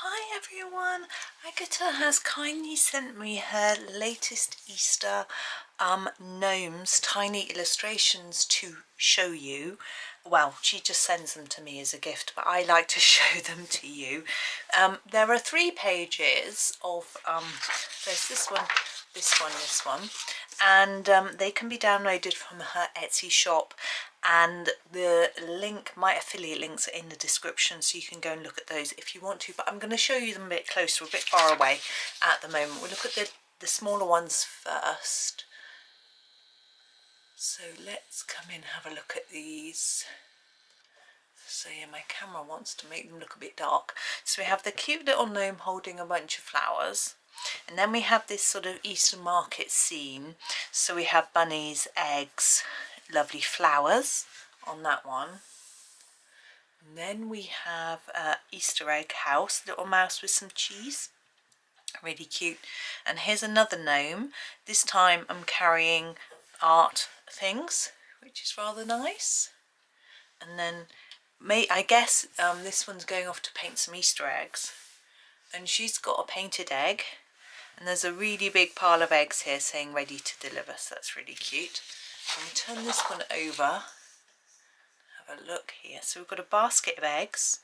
Hi everyone, Agata has kindly sent me her latest Easter gnomes, tiny illustrations to show you. Well, she just sends them to me as a gift, but I like to show them to you. There are 3 pages of, there's this one, this one, and they can be downloaded from her Etsy shop, and the link, my affiliate links are in the description, so you can go and look at those if you want to, but I'm going to show you them a bit closer, a bit far away at the moment. We'll look at the smaller ones first. So let's come in and have a look at these. So yeah, my camera wants to make them look a bit dark. So we have the cute little gnome holding a bunch of flowers. And then we have this sort of Easter market scene. So we have bunnies, eggs, lovely flowers on that one. And then we have Easter egg house, little mouse with some cheese. Really cute. And here's another gnome. This time I'm carrying art things, which is rather nice. And then I guess this one's going off to paint some Easter eggs. And she's got a painted egg. And there's a really big pile of eggs here saying ready to deliver, so that's really cute. I'm going to turn this one over. Have a look here. So we've got a basket of eggs.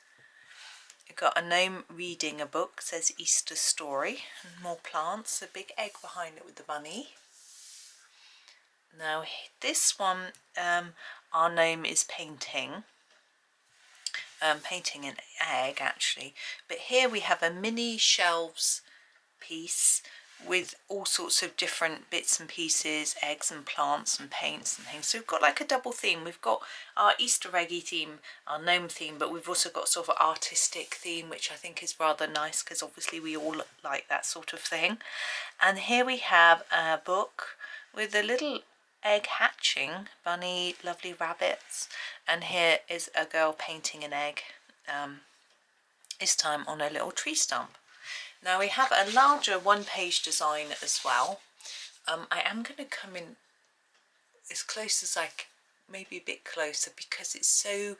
We've got a gnome reading a book, says Easter story, and more plants. A big egg behind it with the bunny. Now this one, our gnome is painting. Painting an egg actually. But here we have a mini shelves piece with all sorts of different bits and pieces, eggs and plants and paints and things. So we've got like a double theme. We've got our Easter eggy theme, our gnome theme, but we've also got sort of an artistic theme, which I think is rather nice because obviously we all like that sort of thing. And here we have a book with a little egg hatching, bunny, lovely rabbits, and here is a girl painting an egg, this time on a little tree stump. Now we have a larger 1-page design as well. I am going to come in as close as maybe a bit closer because it's so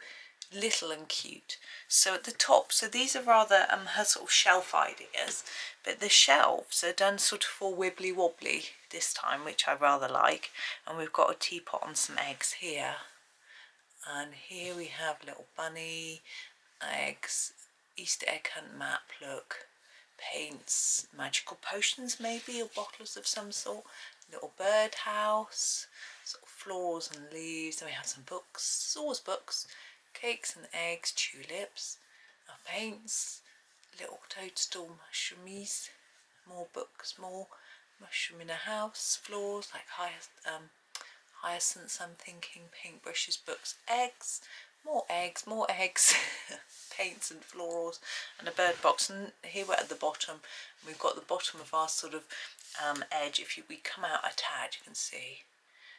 little and cute. So at the top, so these are rather her sort of shelf ideas, but the shelves are done sort of all wibbly wobbly this time, which I rather like. And we've got a teapot and some eggs here. And here we have little bunny, eggs, Easter egg hunt map, look. Paints, magical potions maybe, or bottles of some sort, little birdhouse, sort of flowers and leaves. Then we have some books, always books, cakes and eggs, tulips, our paints, little toadstool mushroomies, more books, more mushroom in a house, flowers like hyacinths, I'm thinking, paintbrushes, books, eggs, more eggs, paints and florals, and a bird box. And here we're at the bottom. We've got the bottom of our sort of edge. If we come out a tad, you can see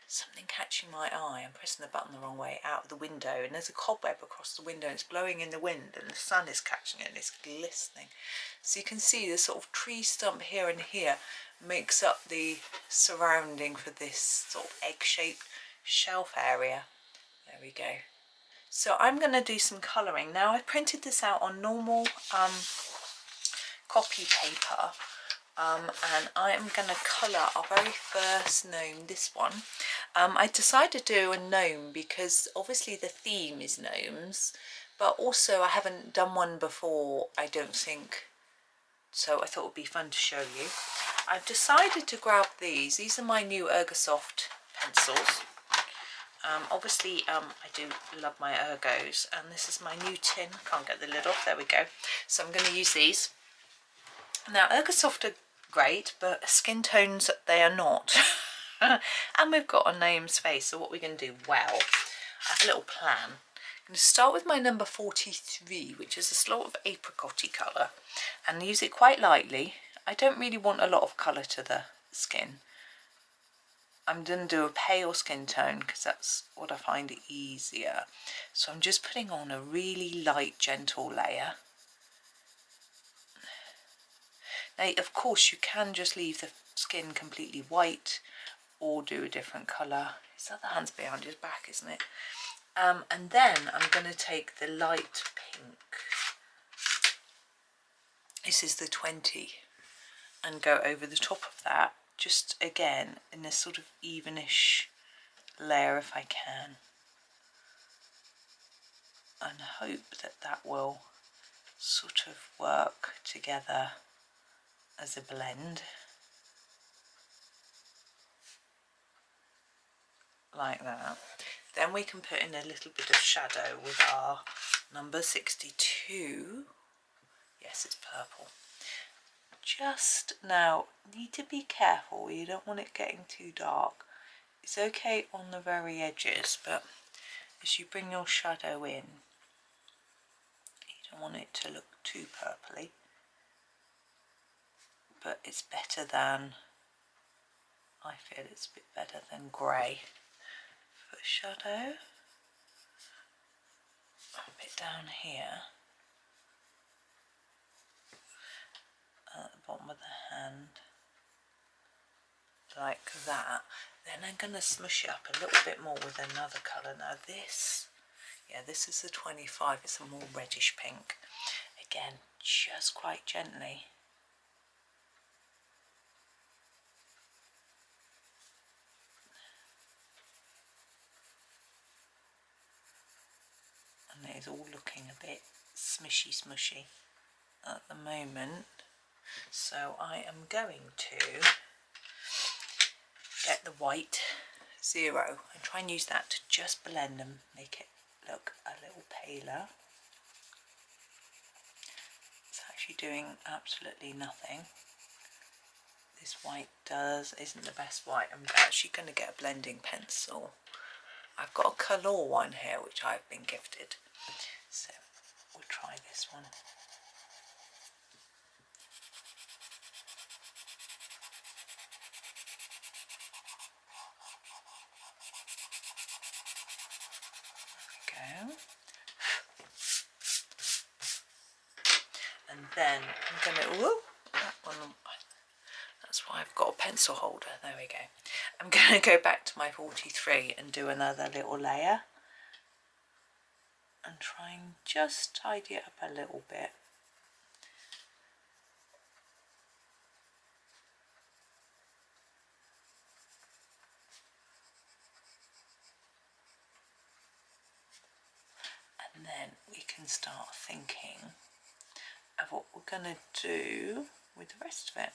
something catching my eye. I'm pressing the button the wrong way, out of the window, and there's a cobweb across the window. It's blowing in the wind, and the sun is catching it, and it's glistening. So you can see the sort of tree stump here and here makes up the surrounding for this sort of egg-shaped shelf area. There we go. So I'm going to do some colouring. Now I printed this out on normal copy paper, and I am going to colour our very first gnome, this one. I decided to do a gnome because obviously the theme is gnomes, but also I haven't done one before, I don't think, so I thought it would be fun to show you. I've decided to grab these. These are my new Ergosoft pencils. Obviously I do love my Ergos, and this is my new tin. I can't get the lid off, there we go. So I'm going to use these. Now Ergosoft are great, but skin tones they are not. And we've got a gnome's face, so what we're going to do, well, I have a little plan. I'm going to start with my number 43, which is a sort of apricot-y colour, and use it quite lightly. I don't really want a lot of colour to the skin. I'm going to do a pale skin tone because that's what I find easier. So I'm just putting on a really light, gentle layer. Now, of course, you can just leave the skin completely white or do a different colour. His other hand's behind his back, isn't it? And then I'm going to take the light pink This is the 20, and go over the top of that, just again in this sort of evenish layer if I can, and hope that that will sort of work together as a blend like that. Then we can put in a little bit of shadow with our number 62. Yes, it's purple. Just now, need to be careful, you don't want it getting too dark. It's okay on the very edges, but as you bring your shadow in, you don't want it to look too purpley, but it's better than, I feel it's a bit better than grey. For shadow, a bit down here, at the bottom of the hand, like that. Then I'm going to smush it up a little bit more with another colour. Now this, yeah, this is the 25, it's a more reddish pink. Again, just quite gently. And it is all looking a bit smushy at the moment. So I am going to get the white 0 and try and use that to just blend them, make it look a little paler. It's actually doing absolutely nothing. This white isn't the best white. I'm actually going to get a blending pencil. I've got a colour one here which I've been gifted, so we'll try this one. There we go. And then I'm going to, that one, that's why I've got a pencil holder, there we go. I'm going to go back to my 43 and do another little layer and try and just tidy it up a little bit. And then we can start thinking of what we're going to do with the rest of it.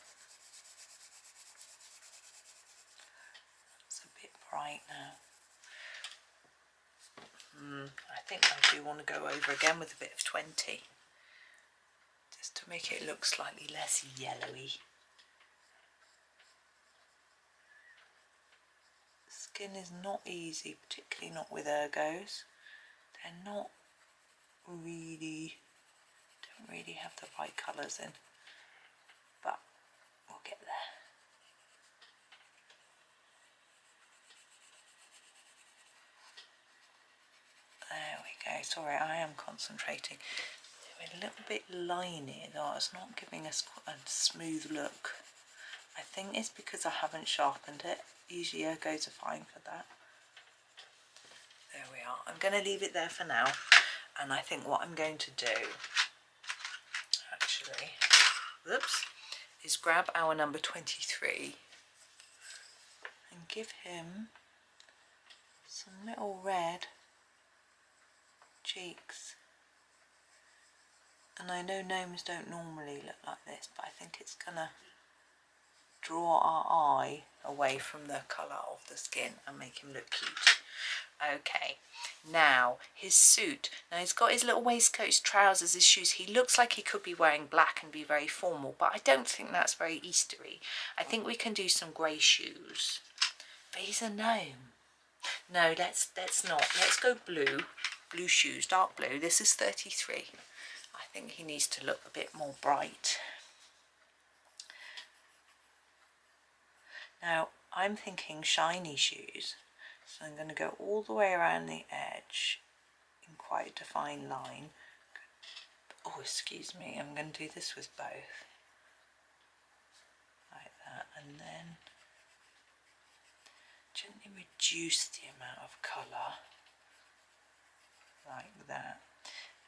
It's a bit bright now. I think I do want to go over again with a bit of 20, just to make it look slightly less yellowy. Skin is not easy, particularly not with ergos. They're not really, don't really have the right colours in, but we'll get there. There we go. Sorry, I am concentrating. They're a little bit liney though, it's not giving us a smooth look. I think it's because I haven't sharpened it. Usually ergos are fine for that. There we are. I'm going to leave it there for now, and I think what I'm going to do actually, is grab our number 23 and give him some little red cheeks. And I know gnomes don't normally look like this, but I think it's gonna draw our eye away from the colour of the skin and make him look cute. Okay, now his suit. Now he's got his little waistcoat, his trousers, his shoes. He looks like he could be wearing black and be very formal, but I don't think that's very Eastery. I think we can do some grey shoes. But he's a gnome. No, let's not. Let's go blue. Blue shoes, dark blue. This is 33. I think he needs to look a bit more bright. Now, I'm thinking shiny shoes. So I'm going to go all the way around the edge in quite a defined line. Oh, excuse me. I'm going to do this with both. Like that. And then gently reduce the amount of colour. Like that.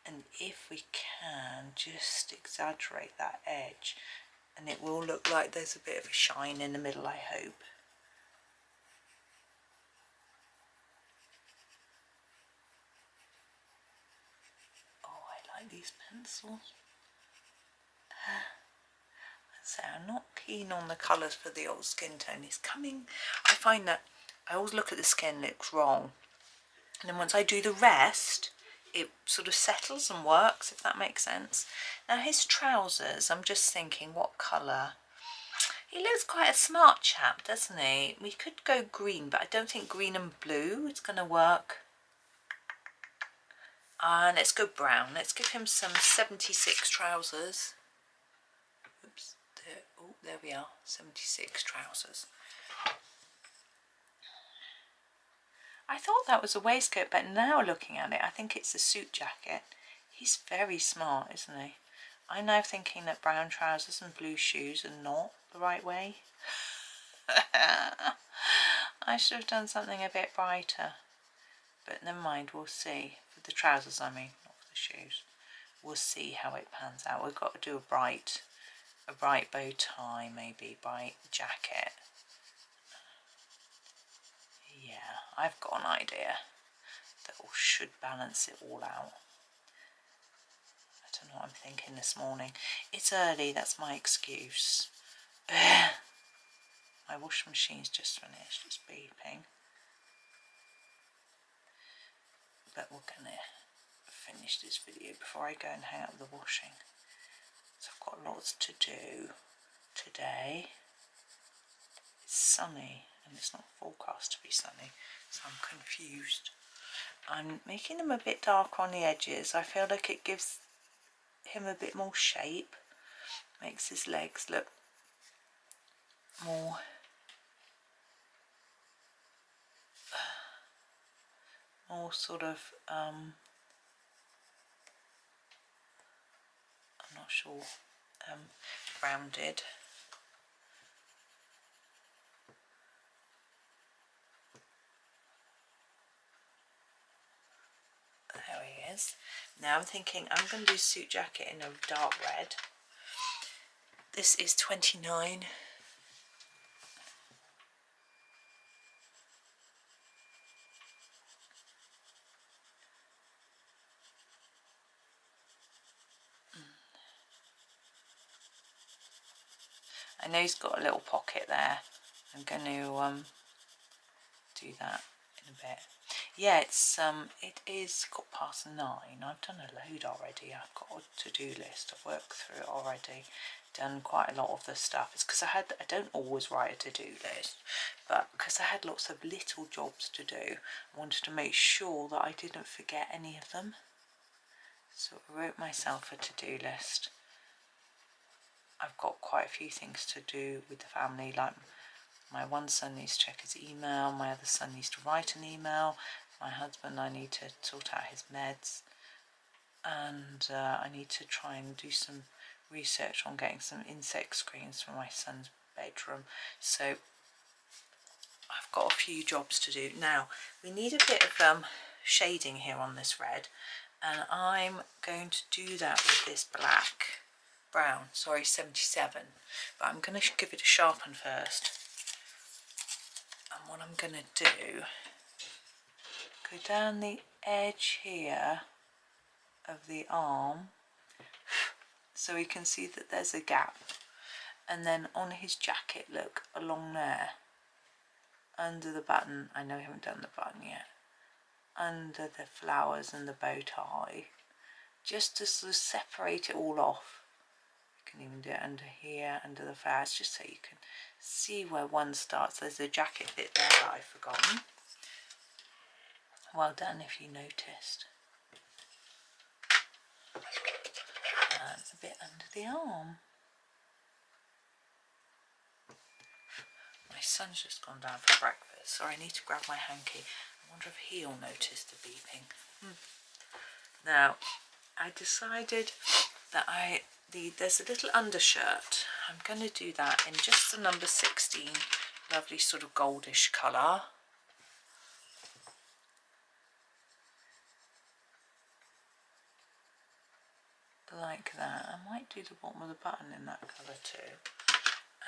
And if we can just exaggerate that edge, and it will look like there's a bit of a shine in the middle, I hope. Oh, I like these pencils. So I'm not keen on the colours for the old skin tone. It's coming, I find that I always look at the skin, looks wrong. And then once I do the rest, it sort of settles and works, if that makes sense. Now his trousers, I'm just thinking what colour. He looks quite a smart chap, doesn't he? We could go green, but I don't think green and blue is going to work. Let's go brown. Let's give him some 76 trousers. Oops, there, oh, there we are, 76 trousers. I thought that was a waistcoat, but now looking at it, I think it's a suit jacket. He's very smart, isn't he? I'm now thinking that brown trousers and blue shoes are not the right way. I should have done something a bit brighter. But never mind, we'll see. For the trousers, I mean, not for the shoes. We'll see how it pans out. We've got to do a bright bow tie, maybe, bright jacket. Yeah, I've got an idea that should balance it all out. I don't know what I'm thinking this morning. It's early, that's my excuse. My washing machine's just finished, it's beeping. But we're going to finish this video before I go and hang up the washing. So I've got lots to do today. It's sunny and it's not forecast to be sunny, so I'm confused. I'm making them a bit darker on the edges. I feel like it gives him a bit more shape, makes his legs look more sort of I'm not sure, rounded. There he is. Now I'm thinking I'm going to do suit jacket in a dark red. This is 29. I know he's got a little pocket there. I'm going to do that in a bit. Yeah, it is 9:15. I've done a load already. I've got a to-do list. I've worked through it already. Done quite a lot of the stuff. It's because I don't always write a to-do list, but because I had lots of little jobs to do, I wanted to make sure that I didn't forget any of them. So I wrote myself a to-do list. I've got quite a few things to do with the family, like my one son needs to check his email, my other son needs to write an email, my husband, I need to sort out his meds, and I need to try and do some research on getting some insect screens for my son's bedroom. So I've got a few jobs to do. Now we need a bit of shading here on this red, and I'm going to do that with this brown, sorry, 77, but I'm going to give it a sharpen first. And what I'm going to do, go down the edge here of the arm so we can see that there's a gap, and then on his jacket, look, along there under the button, I know I haven't done the button yet, under the flowers and the bow tie, just to sort of separate it all off. You can even do it under here, under the flowers, just so you can see where one starts. There's a jacket bit there that I've forgotten. Well done if you noticed. And a bit under the arm. My son's just gone down for breakfast, so I need to grab my hanky. I wonder if he'll notice the beeping. Now, I decided that there's a little undershirt. I'm going to do that in just the number 16, lovely sort of goldish colour. like that. I might do the bottom of the button in that colour too,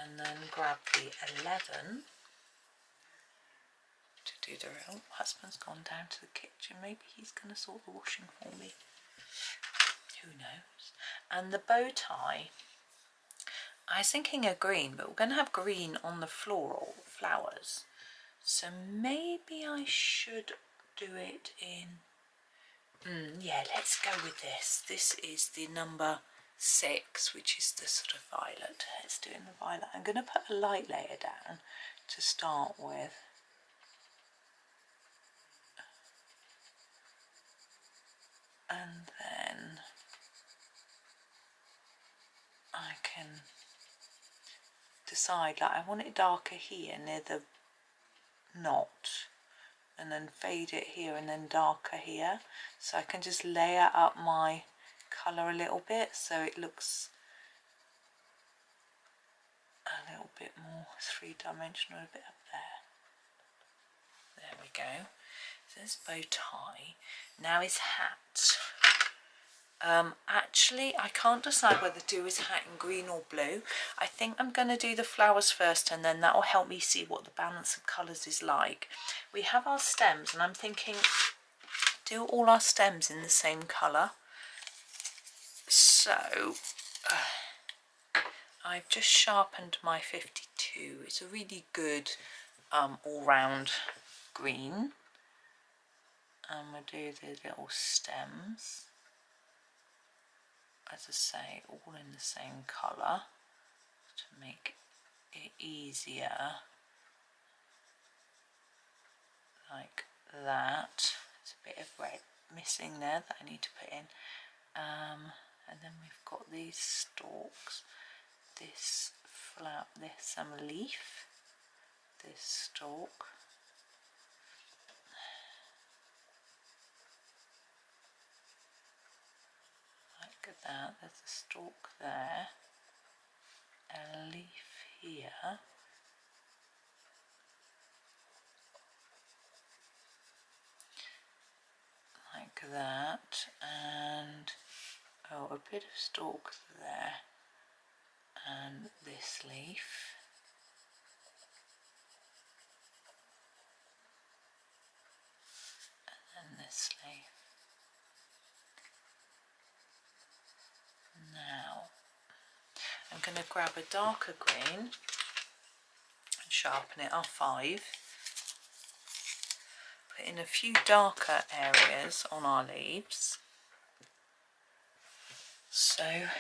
and then grab the 11 to do the real. Oh, husband's gone down to the kitchen, maybe he's going to sort the washing for me, who knows. And the bow tie, I was thinking a green, but we're going to have green on the floral flowers, so maybe I should do it in, yeah, let's go with this. This is the number 6, which is the sort of violet. Let's do it in the violet. I'm going to put a light layer down to start with. And then I can decide, like, I want it darker here near the knot, and then fade it here and then darker here, so I can just layer up my colour a little bit so it looks a little bit more three-dimensional, a bit up there. There we go. So this bow tie. Now his hat. Actually, I can't decide whether to do his hat in green or blue. I think I'm going to do the flowers first, and then that will help me see what the balance of colours is like. We have our stems, and I'm thinking do all our stems in the same colour. So I've just sharpened my 52. It's a really good all-round green. And we'll do the little stems, as I say, all in the same colour to make it easier, like that. There's a bit of red missing there that I need to put in, and then we've got these stalks, this flower, this leaf, this stalk, like that. There's a stalk there, a leaf here, like that, and oh, a bit of stalk there, and this leaf, and then this leaf. Now I'm going to grab a darker green and sharpen it, R5, put in a few darker areas on our leaves. So down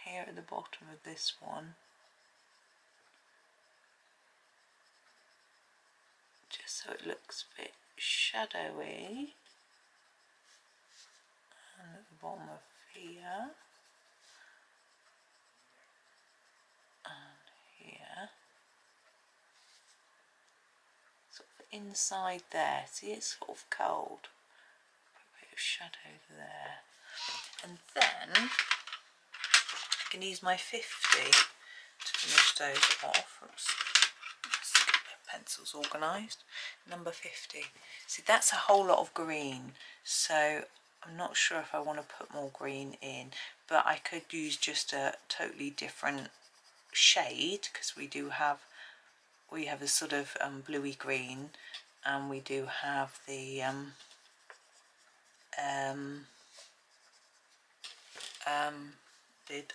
here at the bottom of this one, just so it looks a bit shadowy, and at the bottom of here, and here, sort of inside there. See, it's sort of cold. Put a bit of shadow there, and then I can use my 50 to finish those off. Oops. Let's get the pencils organised. Number 50. See, that's a whole lot of green, so I'm not sure if I want to put more green in, but I could use just a totally different shade, because we have a sort of bluey green, and we do have the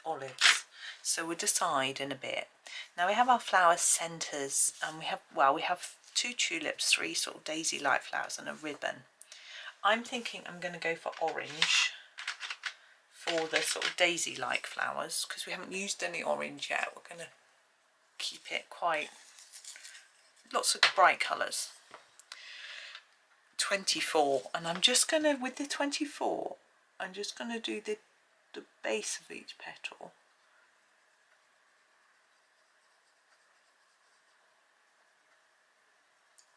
olives. So we'll decide in a bit. Now we have our flower centres, and we have 2 tulips, 3 sort of daisy-like flowers, and a ribbon. I'm thinking I'm going to go for orange for the sort of daisy-like flowers, because we haven't used any orange yet. We're going to keep it quite, lots of bright colours. 24, and I'm just going to, with the 24, I'm just going to do the base of each petal.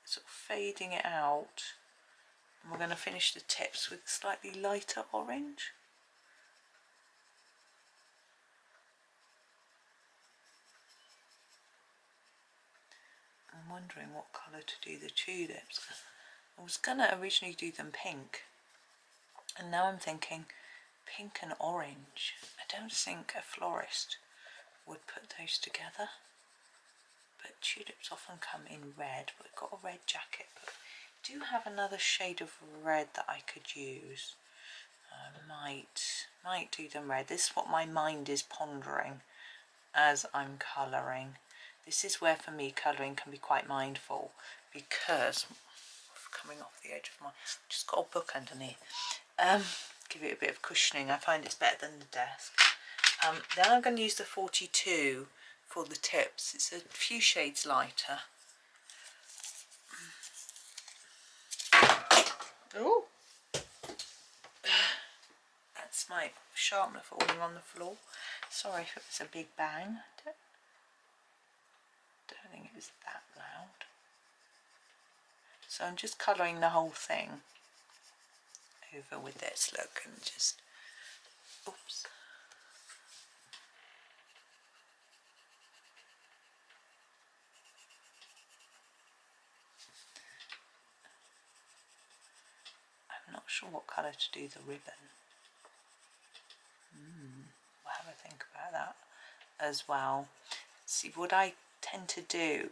Sort of fading it out, and we're going to finish the tips with slightly lighter orange. I'm wondering what colour to do the tulips. I was going to originally do them pink, and now I'm thinking pink and orange. I don't think a florist would put those together, but tulips often come in red. We've got a red jacket, but I do have another shade of red that I could use. Might do them red. This is what my mind is pondering as I'm colouring. This is where for me colouring can be quite mindful, because coming off the edge of my, just got a book underneath, give it a bit of cushioning. I find it's better than the desk. Then I'm going to use the 42 for the tips. It's a few shades lighter. Oh, that's my sharpener falling on the floor. Sorry if it was a big bang. Don't think it was that loud. So I'm just colouring the whole thing over with this look, and just, oops. I'm not sure what colour to do the ribbon. We'll have a think about that as well. See, what I tend to do,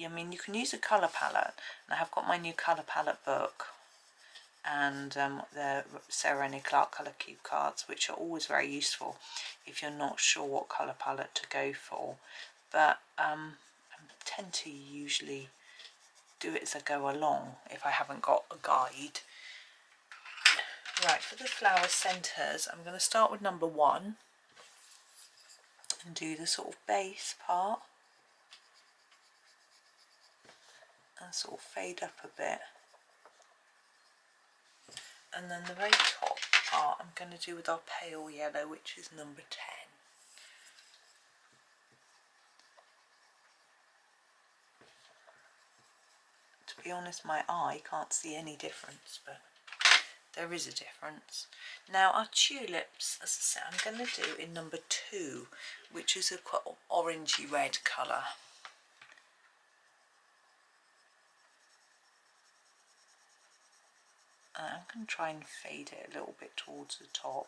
I mean, you can use a colour palette, and I have got my new colour palette book, and the Sarah Rennie Clark colour cube cards, which are always very useful if you're not sure what colour palette to go for. But I tend to usually do it as I go along if I haven't got a guide. Right, for the flower centres, I'm going to start with number 1 and do the sort of base part and sort of fade up a bit. And then the very top part I'm going to do with our pale yellow, which is number 10. To be honest, my eye can't see any difference, but there is a difference. Now our tulips, as I said, I'm going to do in number 2, which is a quite orangey red colour. And I'm going to try and fade it a little bit towards the top,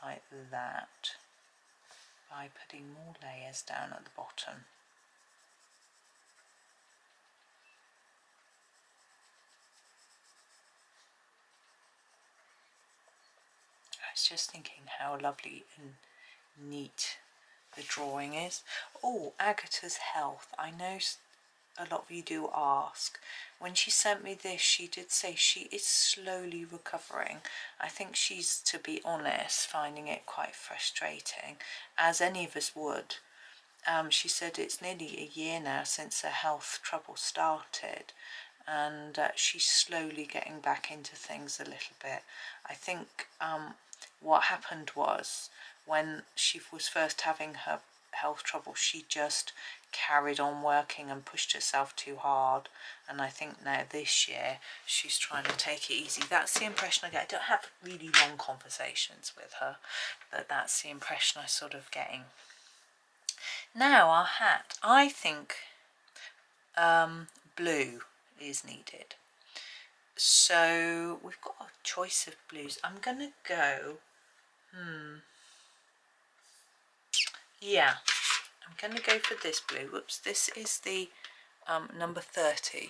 like that, by putting more layers down at the bottom. I was just thinking how lovely and neat the drawing is. Oh, Agatha's health. I know a lot of you do ask. When she sent me this, she did say she is slowly recovering. I think she's, to be honest, finding it quite frustrating, as any of us would. She said it's nearly a year now since her health trouble started, and she's slowly getting back into things a little bit. I think what happened was, when she was first having her health trouble, she just carried on working and pushed herself too hard, and I think now this year she's trying to take it easy. That's the impression I get. I don't have really long conversations with her, but that's the impression I'm sort of getting. Now our hat, I think blue is needed, so we've got a choice of blues. I'm gonna go yeah, I'm going to go for this blue. Whoops, this is the number 30,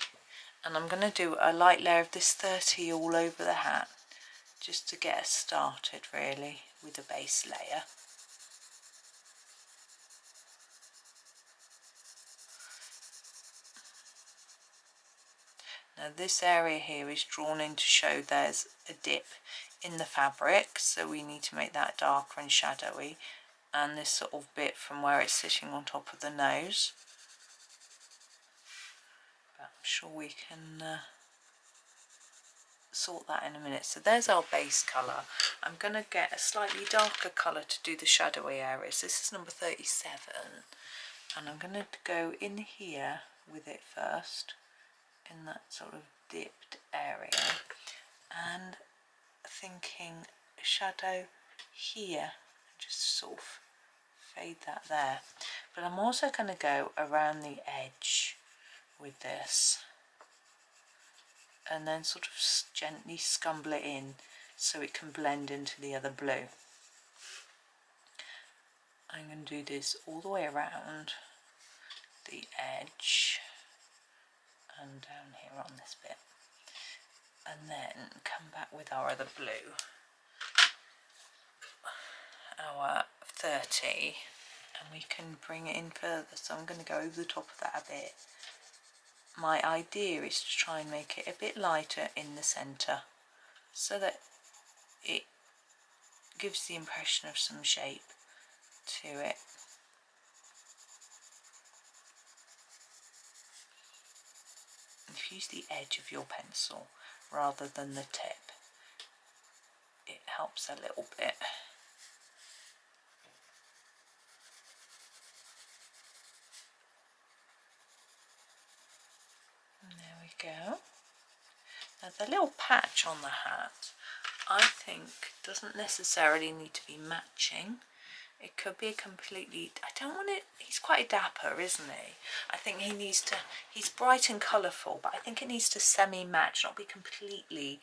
and I'm going to do a light layer of this 30 all over the hat, just to get us started really with a base layer. Now this area here is drawn in to show there's a dip in the fabric, so we need to make that darker and shadowy, and this sort of bit from where it's sitting on top of the nose. But I'm sure we can sort that in a minute. So there's our base colour. I'm going to get a slightly darker colour to do the shadowy areas. This is number 37, and I'm going to go in here with it first, in that sort of dipped area, and thinking shadow here, just sort of fade that there. But I'm also going to go around the edge with this, and then sort of gently scumble it in so it can blend into the other blue. I'm going to do this all the way around the edge and down here on this bit, and then come back with our other blue, our 30, and we can bring it in further. So I'm going to go over the top of that a bit. My idea is to try and make it a bit lighter in the centre so that it gives the impression of some shape to it. If you use the edge of your pencil rather than the tip, it helps a little bit. And there we go. Now the little patch on the hat, I think, doesn't necessarily need to be matching. It could be a completely, I don't want it, he's quite a dapper, isn't he? I think he needs to, he's bright and colourful, but I think it needs to semi-match, not be completely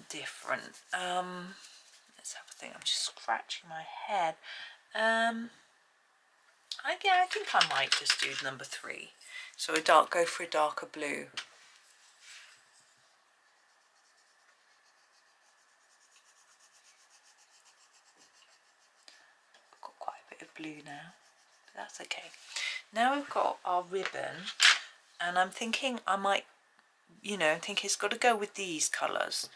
different. Let's have a think, I'm just scratching my head. Yeah, I think I might just do number 3. So go for a darker blue. I've got quite a bit of blue now, but that's okay. Now we've got our ribbon, and I'm thinking I might, you know, I think it's got to go with these colours.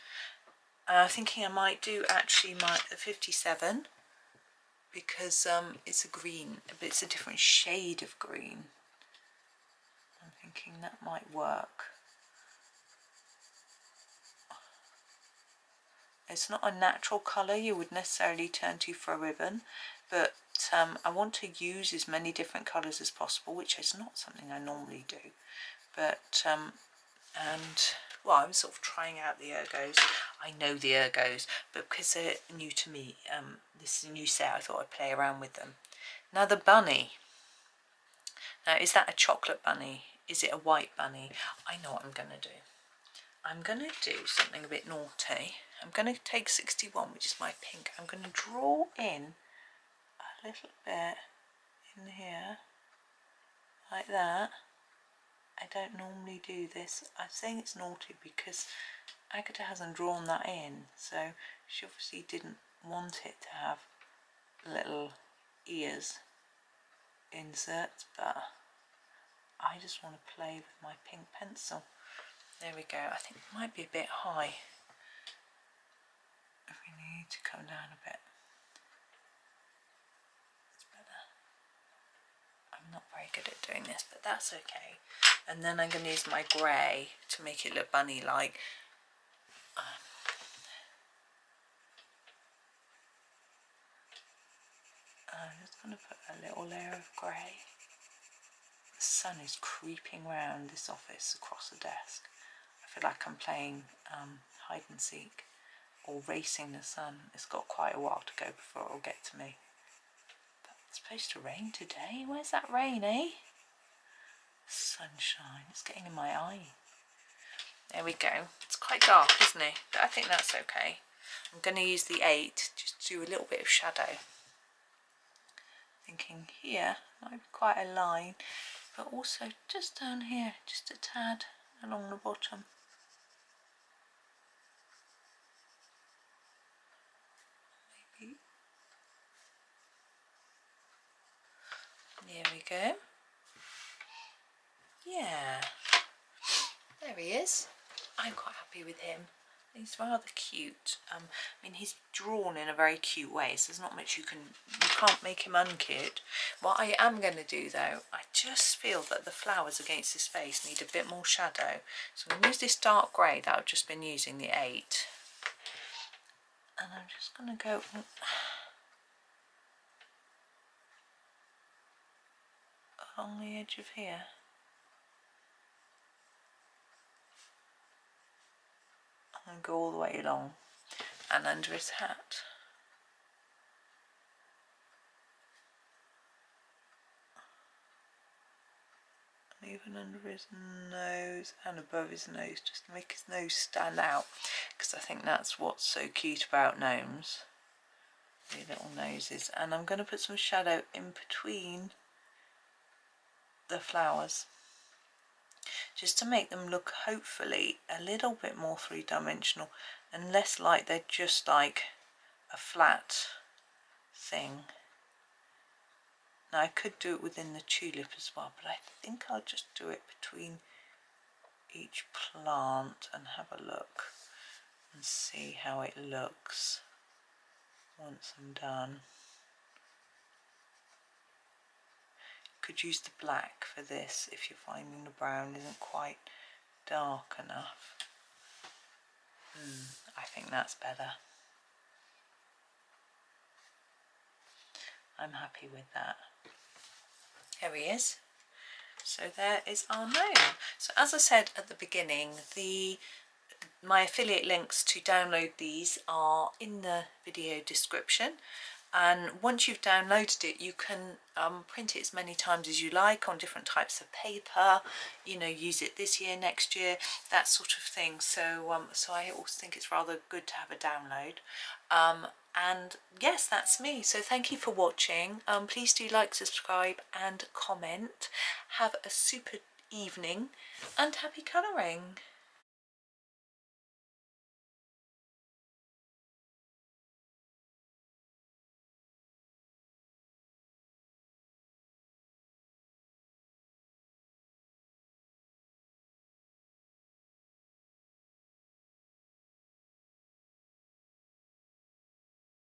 I'm thinking I might do actually my 57, because it's a green, but it's a different shade of green. I'm thinking that might work. It's not a natural colour you would necessarily turn to for a ribbon, but I want to use as many different colours as possible, which is not something I normally do. But, well, I'm sort of trying out the Ergos. I know the Ergos, but because they're new to me, this is a new set, I thought I'd play around with them. Now the bunny. Now, is that a chocolate bunny? Is it a white bunny? I know what I'm going to do. I'm going to do something a bit naughty. I'm going to take 61, which is my pink. I'm going to draw in a little bit in here, like that. I don't normally do this. I'm saying it's naughty because Agatha hasn't drawn that in, so she obviously didn't want it to have little ears inserts, but I just want to play with my pink pencil. There we go. I think it might be a bit high. We need to come down a bit. It's better. I'm not very good at doing this, but that's okay. And then I'm going to use my grey to make it look bunny-like. I'm just going to put a little layer of grey. The sun is creeping round this office across the desk. I feel like I'm playing hide and seek or racing the sun. It's got quite a while to go before it'll get to me. But it's supposed to rain today. Where's that rain, eh? Sunshine. It's getting in my eye. There we go. It's quite dark, isn't it? But I think that's okay. I'm going to use the 8 just to do a little bit of shadow. Thinking here might be quite a line, but also just down here, just a tad along the bottom. Maybe. There we go. Yeah, there he is. I'm quite happy with him. He's rather cute. I mean, he's drawn in a very cute way, so there's not much you can't make him uncute. What I am going to do though, I just feel that the flowers against his face need a bit more shadow. So I'm going to use this dark grey that I've just been using, the 8. And I'm just going to go along the edge of here. And go all the way along and under his hat. even under his nose and above his nose, just to make his nose stand out, because I think that's what's so cute about gnomes, the little noses. And I'm going to put some shadow in between the flowers, just to make them look hopefully a little bit more three-dimensional and less like they're just like a flat thing. Now I could do it within the tulip as well, but I think I'll just do it between each plant and have a look and see how it looks once I'm done. Could use the black for this if you're finding the brown isn't quite dark enough. I think that's better. I'm happy with that. There he is. So there is our gnome. So as I said at the beginning, my affiliate links to download these are in the video description, and once you've downloaded it you can print it as many times as you like on different types of paper, you know, use it this year, next year, that sort of thing. So so I also think it's rather good to have a download. And yes, that's me. So thank you for watching. Please do like, subscribe and comment. Have a super evening and happy colouring.